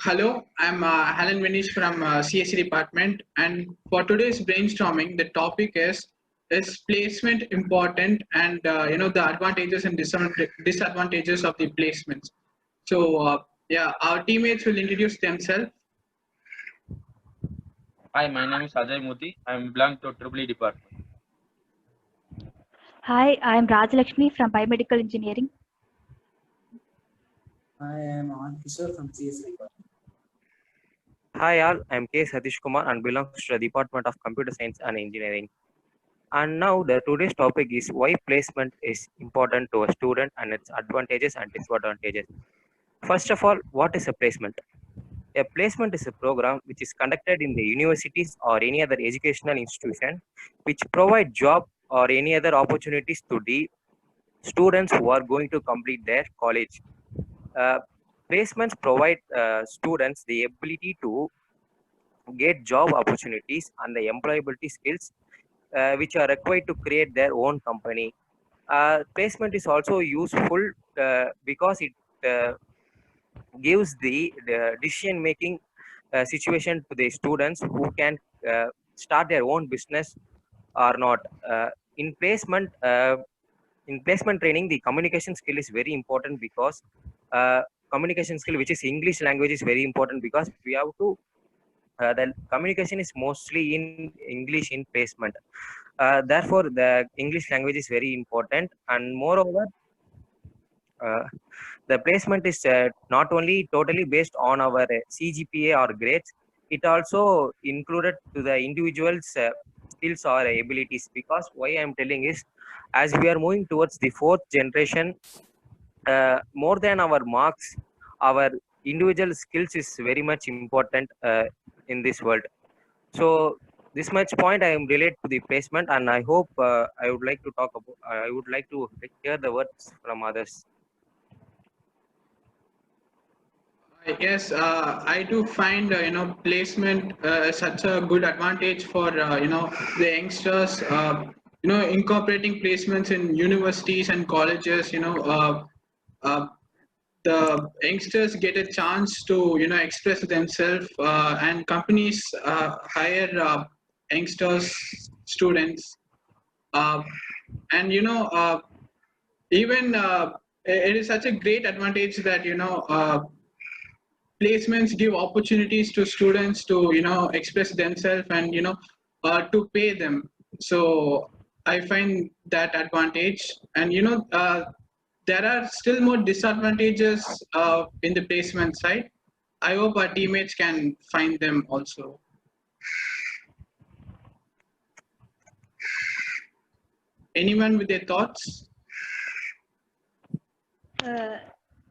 Hello, I'm Alan Venish from CSC department, and for today's brainstorming, the topic is placement important, and the advantages and disadvantages of the placements. So yeah, our teammates will introduce themselves. Hi, my name is Ajay Muti. I am belong to Triple E department. Hi, I am Rajalakshmi from Biomedical Engineering. I am Anand Kishore from CSC. Hi all, I am K. Satish Kumar and belongs to the Department of Computer Science and Engineering. And now the today's topic is why placement is important to a student and its advantages and disadvantages. First of all, what is a placement? A placement is a program which is conducted in the universities or any other educational institution which provide job or any other opportunities to the students who are going to complete their college. Uh, Placements provide students the ability to get job opportunities and the employability skills which are required to create their own company. Placement is also useful because it gives the decision making situation to the students who can start their own business or not. In placement, in placement training, the communication skill is very important because communication skill, which is English language, is very important because we have to the communication is mostly in English in placement. Therefore, the English language is very important, and moreover, uh, the placement is not only totally based on our CGPA or grades, it also included to the individual's skills or abilities. Because why I am telling is, as we are moving towards the fourth generation, more than our marks, our individual skills is very much important in this world. So this much point I am related to the placement, and I hope I would like to talk about. I would like to hear the words from others. Yes, I do find placement such a good advantage for the youngsters. Incorporating placements in universities and colleges. Uh, the youngsters get a chance to express themselves, and companies hire youngsters, students, uh, and even it is such a great advantage that placements give opportunities to students to express themselves and to pay them. So I find that advantage, and there are still more disadvantages in the placement side. I hope our teammates can find them also. Anyone with their thoughts? Uh,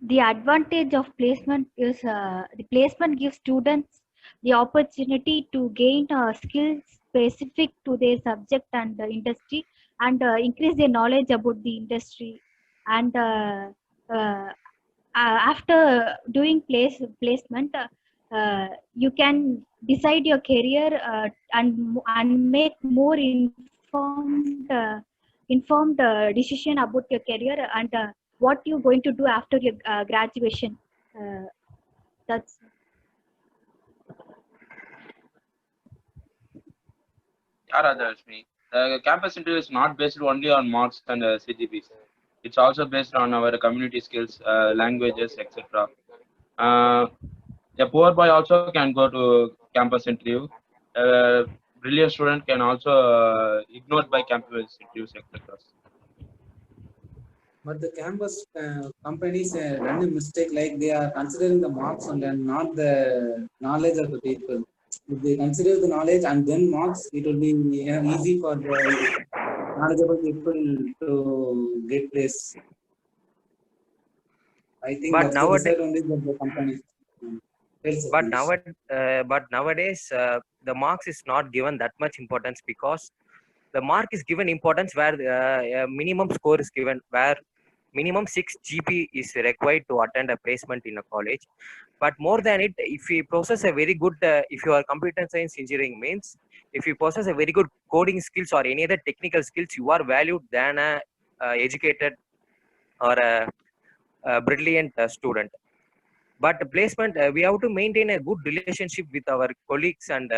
the advantage of placement is the placement gives students the opportunity to gain skills specific to their subject and industry, and increase their knowledge about the industry. And uh, after doing placement, you can decide your career and make more informed decision about your career, and what you're going to do after your graduation. Uh, that's Yeah, Rajalakshmi. The campus interview is not based only on marks and CGPs. It's also based on our community skills, languages, etc. Uh, a poor boy also can go to campus interview. A brilliant student can also ignored by campus interviews, etc. But the campus companies run a mistake like they are considering the marks and then not the knowledge of the people. If they consider the knowledge and then marks, it will be easy for the knowledgeable people to get this. I think But that's the nowadays, disadvantage of the companies. Yes, Satish. but nowadays, the marks is not given that much importance because the mark is given importance where a minimum score is given, where minimum 6 GP is required to attend a placement in a college. But more than it, if you possess a very good, if you are computer science engineering means, if you possess a very good coding skills or any other technical skills, you are valued than a educated or a brilliant student. But placement, we have to maintain a good relationship with our colleagues and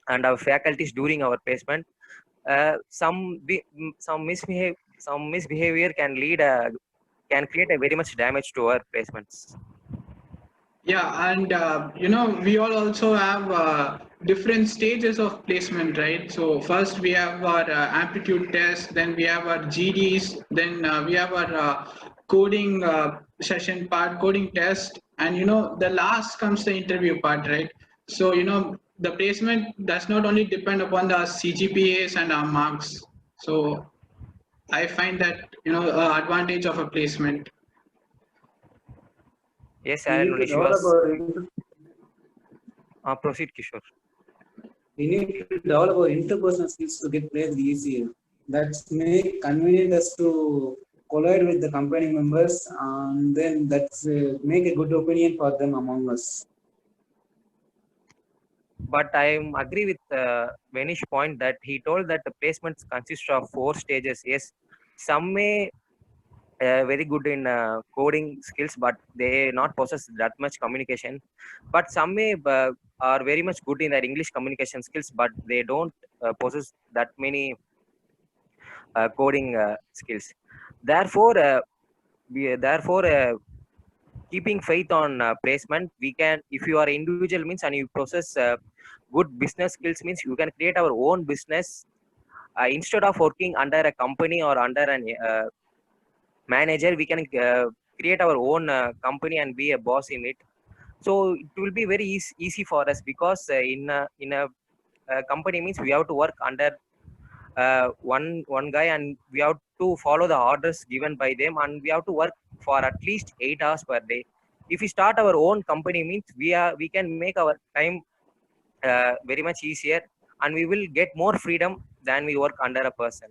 our faculties during our placement. Some misbehavior can create a very much damage to our placements. Yeah, and we all also have different stages of placement, right? So first we have our aptitude test, then we have our GDs, then we have our coding session part, coding test, and the last comes the interview part, right? So the placement does not only depend upon the CGPAs and our marks. So I find that advantage of a placement. Yes, We Alan need to Manish was. develop our Proceed, Kishore. we need to develop our interpersonal skills to get placed easier. That's make convenient us to collide with the company members, and then that's make a good opinion for them among us. But I agree with Venish's point that he told that the placements consist of 4 stages. Yes, some may very good in coding skills, but they not possess that much communication. But some may are very much good in their English communication skills, but they don't possess that many coding skills. Therefore, keeping faith on placement, we can, if you are individual means and you possess good business skills means, you can create our own business instead of working under a company or under an manager. We can create our own company and be a boss in it. So it will be very easy for us, because in a company means we have to work under one guy, and we have to follow the orders given by them, and we have to work for at least 8 hours per day. If we start our own company means, we can make our time very much easier, and we will get more freedom than we work under a person.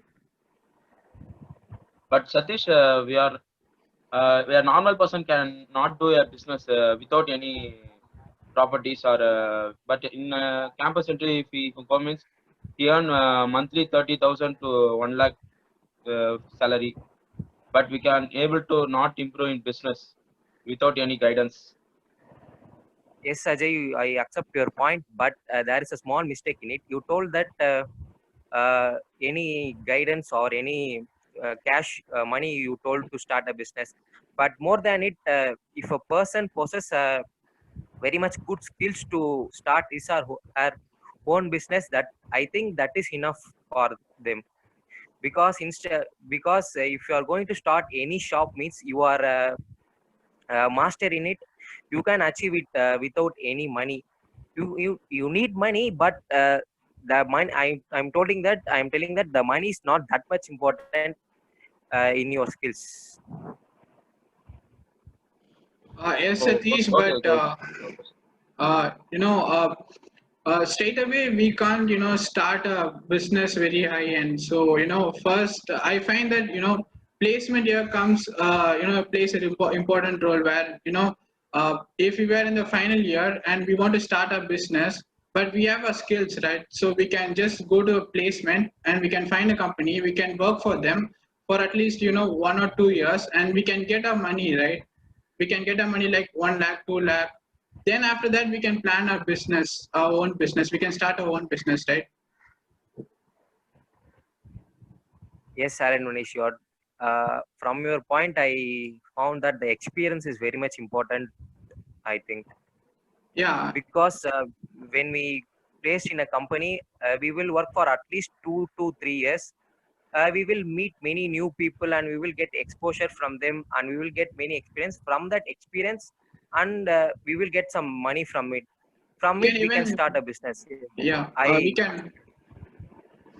But Satish, we are normal person can not do a business without any properties or but in campus entry, if we performance, he earn monthly 30,000 to 1 lakh salary, but we can able to not improve in business without any guidance. Yes, Ajay, I accept your point, but there is a small mistake in it. You told that any guidance or any cash money you told to start a business, but more than it, if a person possesses very much good skills to start his or her own business, that I think that is enough for them. Because if you are going to start any shop means, you are a master in it. You can achieve it without any money. You need money, but the money, I'm telling that the money is not that much important in your skills. Yes, So, Satish, okay, but straight away we can't start a business very high end. So first I find that placement here comes plays an important role, where if we were in the final year and we want to start a business, but we have our skills, right? So we can just go to a placement and we can find a company, we can work for them for at least 1 or 2 years, and we can get our money, right? We can get our money like 1 lakh, 2 lakh. Then after that we can plan our business, our own business. We can start our own business, right? Yes, Alan Manish, from your point, I found that the experience is very much important, I think. Yeah. Because when we placed in a company, we will work for at least 2 to 3 years. We will meet many new people, and we will get exposure from them, and we will get many experience from that experience, and we will get some money from it. From We it, can we can even, start a business. yeah,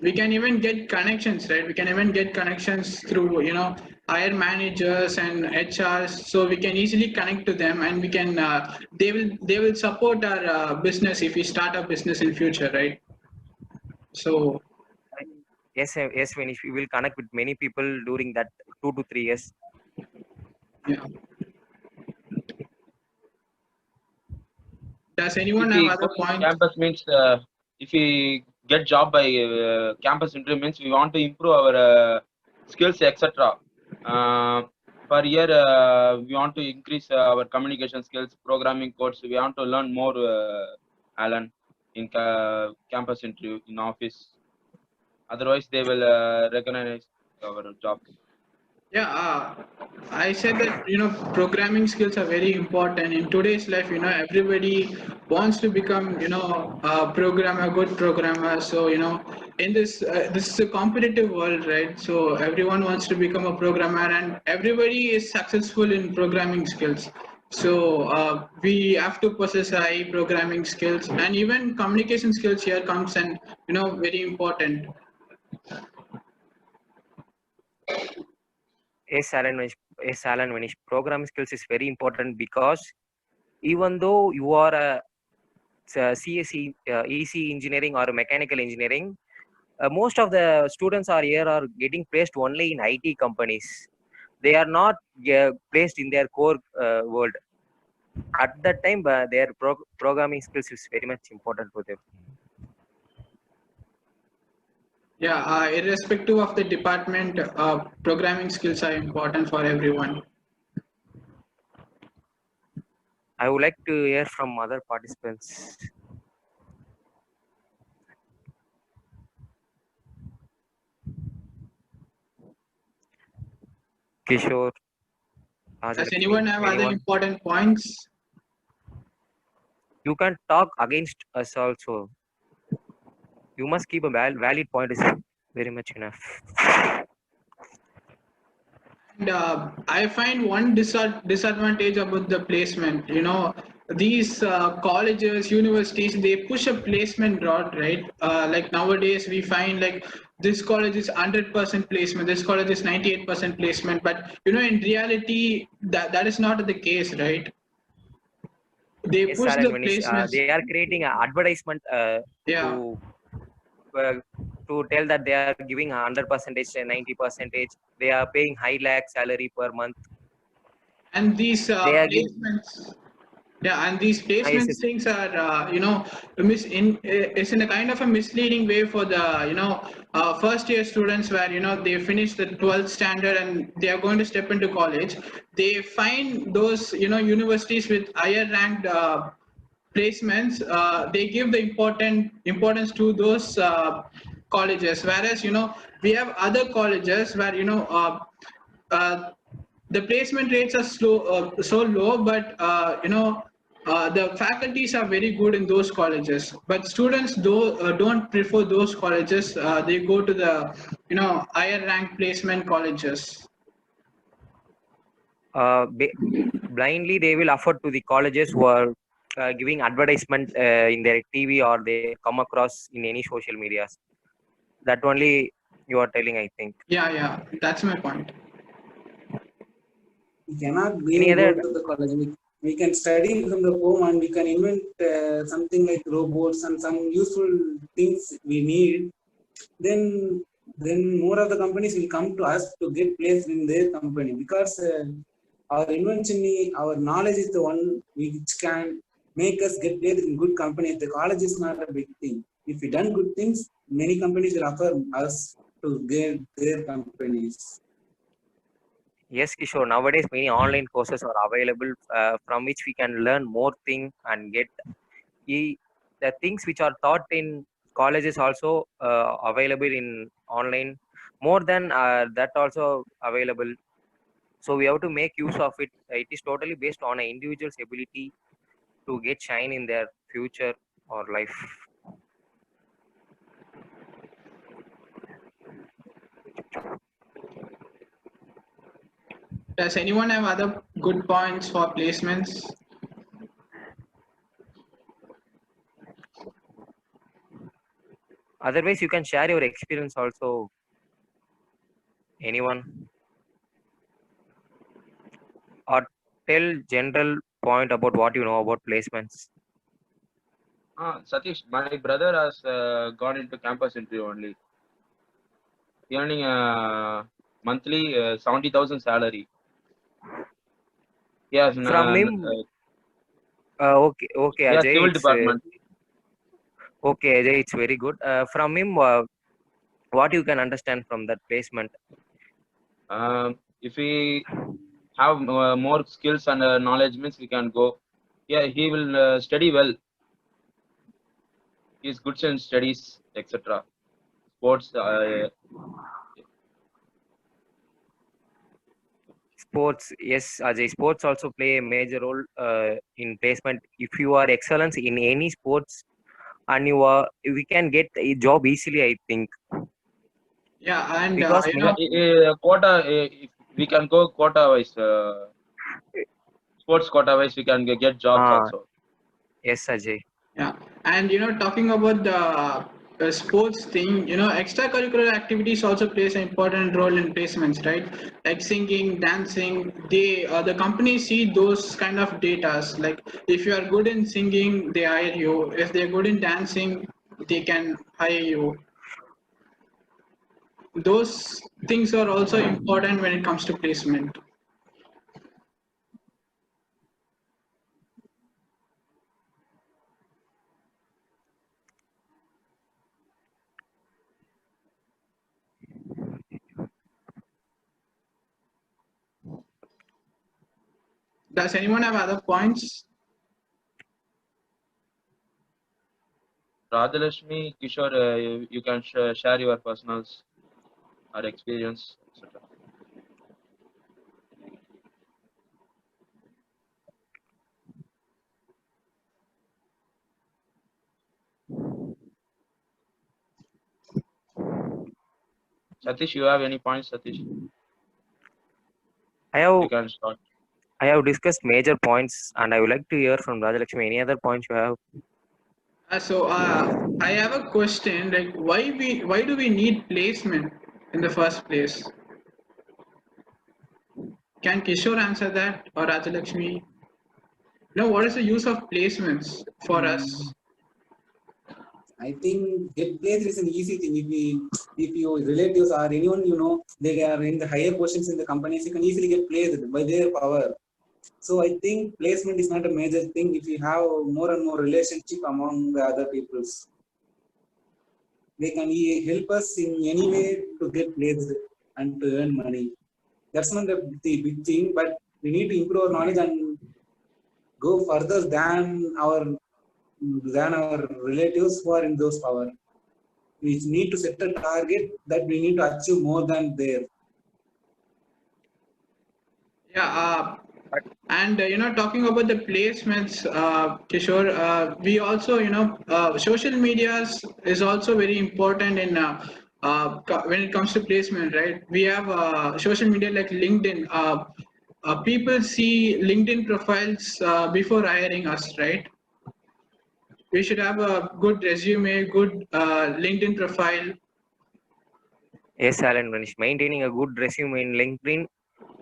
we can even get connections, right? We can even get connections through higher managers and HRs, so we can easily connect to them, and we can they will support our business if we start a business in future, right? So Yes, Manish, we will connect with many people during that 2 to 3 years. yeah. Does anyone if have we other go in points? campus means, if we get job by campus interview means, we want to improve our skills, etc. per year we want to increase our communication skills, programming codes. We want to learn more, Alan, in campus interview, in office. Otherwise, they will recognize our jobs. Yeah, I said that programming skills are very important in today's life. Everybody wants to become a programmer, good programmer. So in this is a competitive world, right? So everyone wants to become a programmer, and everybody is successful in programming skills. So we have to possess high programming skills, and even communication skills here comes and very important. Manish, programming skills is very important because even though you are a CSE, EC engineering or mechanical engineering, most of the students are here are getting placed only in IT companies. They are not placed in their core world. At that time, their programming skills is very much important to them. Yeah, irrespective of the department, programming skills are important for everyone. I would like to hear from other participants. Kishore. Does anyone have other important points? You can talk against us also. You must keep a valid point is very much enough. And I find one disadvantage about the placement. These colleges, universities, they push a placement route, right? Like nowadays, we find like this college is 100% placement, this college is 98% placement. But in reality, that is not the case, right? They Yes, push sir, the and placements. they are creating an advertisement Yeah. to tell that they are giving 100%, 90%. They are paying high lakh salary per month. And these They are placements, yeah, and these yes, placements things are, it's in a kind of a misleading way for the, first year students where, they finish the 12th standard and they are going to step into college. They find those, universities with higher ranked placements. They give the importance to those colleges, whereas, we have other colleges where, uh, the placement rates are so low, but the faculties are very good in those colleges. But students don't prefer those colleges. They go to the higher ranked placement colleges. Blindly they will afford to the colleges who are giving advertisement in their TV or they come across in any social medias. That only you are telling, I think. Yeah, that's my point. We cannot go to the college. We can study from the home and we can invent something like robots and some useful things we need. Then more of the companies will come to us to get placed in their company because our invention, our knowledge is the one which can make us get placed in good companies. The college is not a big thing. If we done good things, many companies will offer us to get their companies. Yes, Kishore. Nowadays, many online courses are available from which we can learn more things and get the things which are taught in colleges also available in online. More than that also available. So we have to make use of it. It is totally based on an individual's ability to get shine in their future or life. Does anyone have other good points for placements? Otherwise, you can share your experience also. Anyone? Or tell general point about what you know about placements. Satish, my brother has gone into campus interview only. He earning monthly 70,000 salary. Yes, From him. Okay, yes, Ajay. civil department. Okay, Ajay, it's very good. From him, what you can understand from that placement? If he have more skills and knowledge means we can go. Yeah, he will study well. He is good in studies, etc. Sports. Sports, yes, Ajay. Sports also play a major role in placement. If you are excellence in any sports, and we can get a job easily, I think, Yeah, and because Quota. If we can go quota wise. Sports quota wise, we can get jobs also. yes, Ajay. yeah, and talking about the sports thing, extracurricular activities also plays an important role in placements, right? Like singing, dancing. The companies see those kind of datas. Like if you are good in singing, they hire you. If they're good in dancing, they can hire you. Those things are also important when it comes to placement. Does anyone have other points? Radhalakshmi, Kishore, you can share your personals or experience, etc. Satish, you have any points, Satish? You can start. I have discussed major points, and I would like to hear from Rajalakshmi. Any other points you have? I have a question. Like, why do we need placement in the first place? Can Kishore answer that, or Rajalakshmi? What is the use of placements for us? I think get placed is an easy thing. If your relatives or anyone they are in the higher positions in the companies, you can easily get placed by their power. So I think placement is not a major thing if you have more and more relationship among the other peoples. They can help us in any way to get placed and to earn money. That's not the big thing, but we need to improve our knowledge and go further than our relatives who are in those power. We need to set a target that we need to achieve more than there. Yeah, and talking about the placements, Kishore, we also social medias is also very important in when it comes to placement, right? We have social media like LinkedIn. People see LinkedIn profiles before hiring us, right? We should have a good resume, good LinkedIn profile. Yes, Alan Manish. Maintaining a good resume in LinkedIn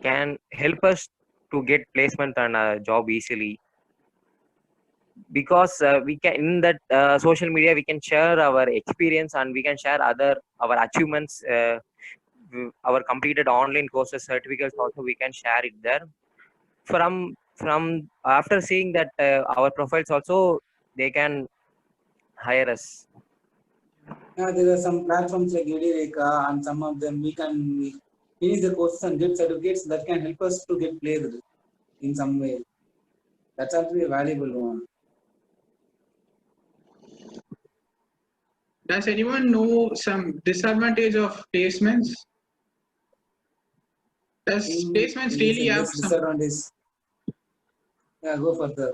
can help us to get placement and a job easily, because we can in that social media we can share our experience, and we can share our achievements, our completed online courses, certificates also we can share it there. From after seeing that our profiles also, they can hire us. Yeah, there are some platforms like Udemy and some of them we can finish the courses and get certificates that can help us to get placed in some way. That's actually a valuable one. Does anyone know some disadvantage of placements? Does placements really have some disadvantage? Yeah, go further.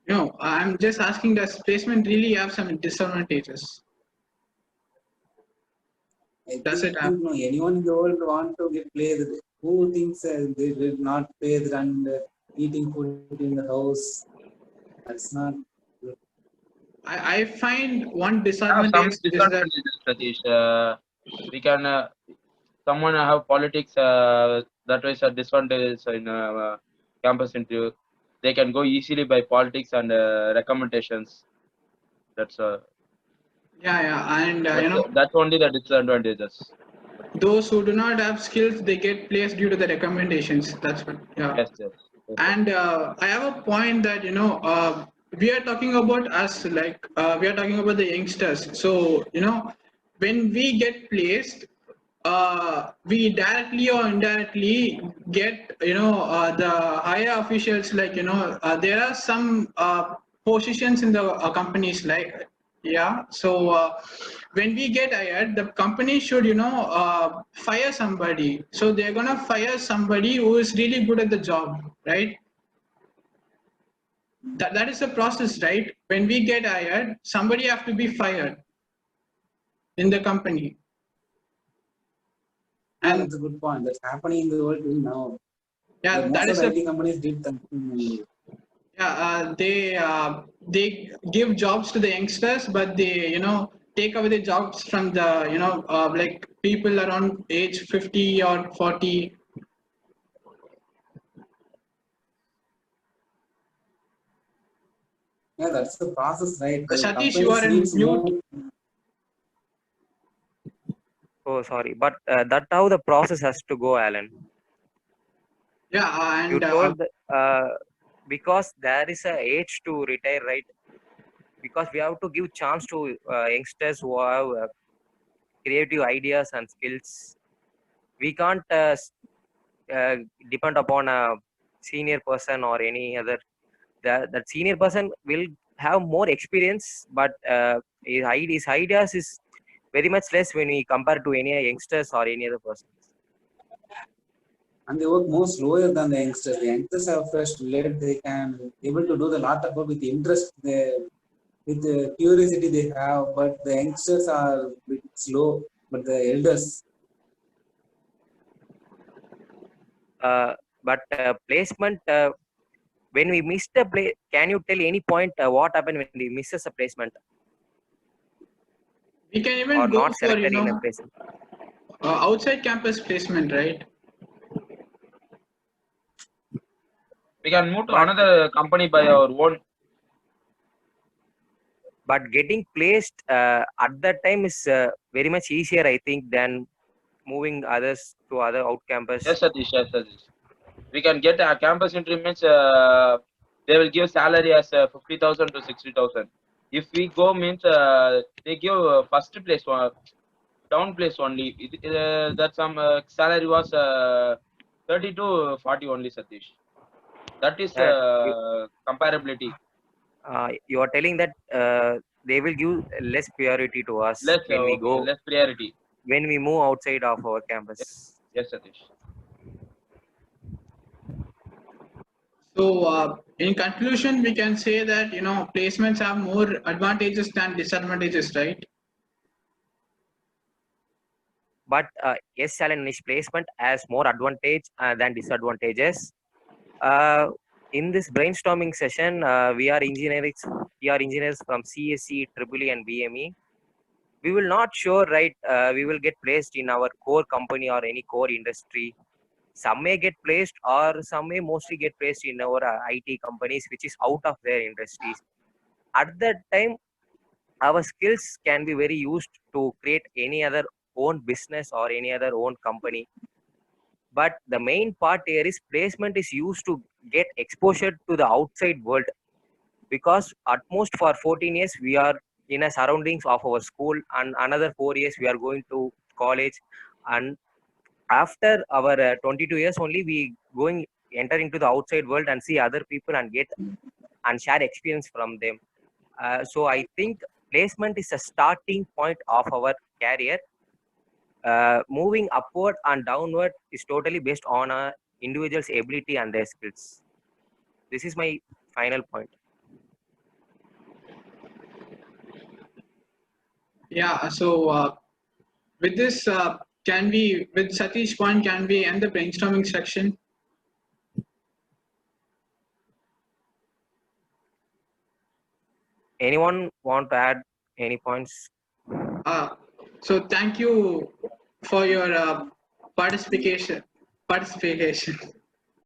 No, I'm just asking, does placement really have some disadvantages? Does it have? No, anyone in the world want to get placed. Who thinks they will not placed and eating food in the house? That's not good. I find one Some disadvantage is that disadvantages, Satish. We can someone have politics that is a disadvantage in campus interview. They can go easily by politics and recommendations. That's and that's only the disadvantages. those who do not have skills, they get placed due to the recommendations. That's what. Yeah. Yes. And I have a point that we are talking about us, like we are talking about the youngsters. So when we get placed, we directly or indirectly get, the higher officials, like, there are some positions in the companies, like, yeah. So when we get hired, the company should, fire somebody. So they're gonna fire somebody who is really good at the job, right? That is the process, right? When we get hired, somebody have to be fired in the company. Yeah, And that's a good point. That's happening in the world till now. yeah, Most that of is the a IT companies did that. yeah. They give jobs to the youngsters, but they, take away the jobs from the, like people around age 50 or 40. Yeah, that's the process, right? The Satish, you companies are in needs mute. more. Oh, sorry, but that's how the process has to go, Alan. Yeah, You and told because there is a age to retire, right? Because we have to give chance to youngsters who have creative ideas and skills. We can't uh, depend upon a senior person or any other. That senior person will have more experience, but his ideas is very much less when we compare to any youngsters or any other person. And they work more slower than the youngsters. The youngsters are fresh led. They can able to do the lot of work with interest, with the curiosity they have. But the youngsters are a bit slow. But the elders, But placement, when we missed a play, can you tell any point what happened when we misses a placement we can or even go not for, selected in a placement? outside campus placement, right? We can move to But another company by our own. getting placed at that time is very much easier, I think, than moving others to other out campus. Yes, Satish. Yes, Satish. We can get a campus entry means they will give salary as 50,000 to 60,000. If we go means they give first place down place only. That some salary was 30 to 40 only, Satish. That is You, comparability. you are telling that they will give less priority to us Less when we okay, go less priority. when we move outside of our Yes, campus. yes, Satish. So in conclusion, we can say that, placements have more advantages than disadvantages, right? But yes, challenge placement has more advantage than disadvantages. Uh, in this brainstorming session, we are engineers. We are engineers from CSE, EEE, and BME. We will not sure, right? We will get placed in our core company or any core industry. Some may get placed, or some may mostly get placed in our IT companies, which is out of their industries. At that time, our skills can be very used to create any other own business or any other own company. But the main part here is placement is used to get exposure to the outside world, because at most for 14 years we are in a surroundings of our school, and another 4 years we are going to college, and after our 22 years only we going enter into the outside world and see other people and get and share experience from them. So I think placement is a starting point of our career. Moving upward and downward is totally based on a individual's ability and their skills. This is my final point. Yeah. So with this, with Satish point, can we end the brainstorming section? Anyone want to add any points? So thank you for your participation.